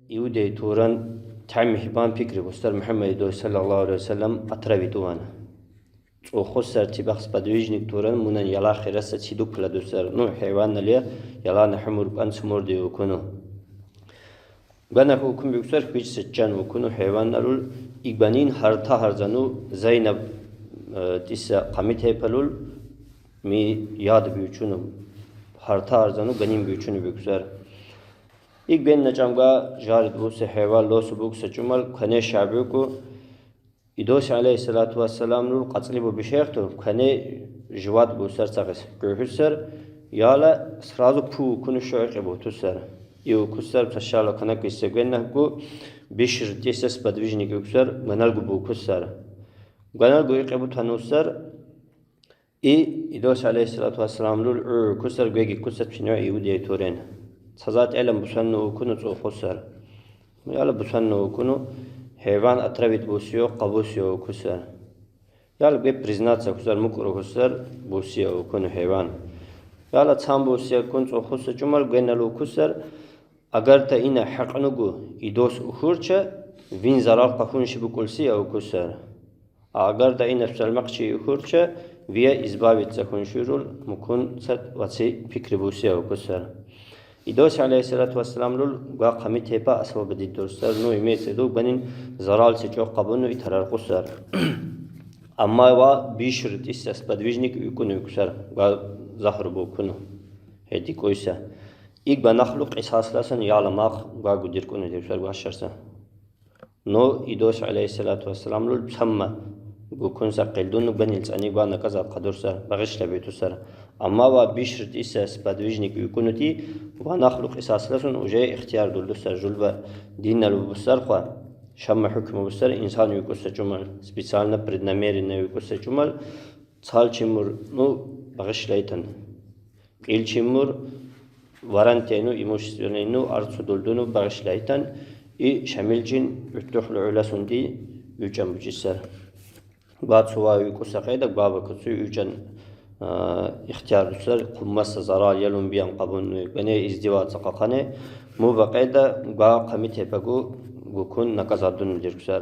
يودي توران تعمي حبان فكري بستر محمد صلى الله عليه وسلم أتربي دوانا وخسر تبخس بدويجنك توران منن يلا خيرسة تشدوك لدوسر نو حيوان ليه يلا نحمر بان سمور دي وكونو غانا حكم بيكسر فيش سجان وكونو حيوان نلول إقبانين هرتا هرزانو زينب تيسا قميت هيبالول مي ياد بيوچونو هرتا هرزانو غنيم بيوچونو بيكسر إقبان نجامغا جارد بوسي حيوان لوسو بوكسا جمال كنه شعبيكو إدوس عليه الصلاة والسلام نول قتلي بو بشيختو كنه جواد بوسر تغس كوحسر يالا سرازو بو كونو شعيق بو تسر يو كسر تشالو كنك يستغنى كو بشر تيسس بدويجني كسر منالغو بو كسر غنالغو يقبو تنوسر إدوس عليه الصلاة والسلام نول كسر غيغي كسر بشنو يودي تورين سازات علم بسنو كونو تو خسر يالا بسنو كونو حيوان أتربيت بوسيو قبوسيو كسر يالا بي بريزناتسا كسر مكرو كسر بوسيو كونو حيوان يالا تسام بوسيو كون تو خسر جمال غنالو كسر اگر تا این حق نگو ایدوس اخورچه وین زرار قفونش بکلسی او کسر اگر تا این سلمقچی اخورچه ویا ازبابت سکنشورول مکن ست وسی فکر بوسی او کسر ایدوس علیه السلام رول گا قمی تیپا اسباب دید درستر نو ایمیت دو بنین زرال سچو قبونو ایترار قصر اما وا بیشرت استس بدویجنیک یکنو کسر گا زهر بو کنو هدی کویسه إيك بنخلق إساس لسن يعلماق غاغو ديركون ديرسر غاشرسا نو إدوس عليه الصلاة والسلام لول بسمى غوكون سقلدون بنيلس أني غانا كذا قدرسا بغش لبيتوسر أما وا بيشرت إساس بدويجنيك يكونتي ونخلق إساس لسن وجاي اختيار دولسر جلبا ديننا لو بسر خوا شم حكم بسر إنسان يكوسر جمل سبيسالنا преднамеренно يكوسر جمل تال چمر نو بغش ليتن قيل چمر وارانتينو إيموشنينو أرسدولدونو باغشلايتان شاملجين يتوحلو علا سندي يوجن بجسر بعد سوا يكوسا قيدا بابا كتسو يوجن اختيار دوسر قمس زرال يلون بيان قبون بني ازدواج سقاقاني مو بقيدا با قميته بگو گوكون نقصادون ديركسر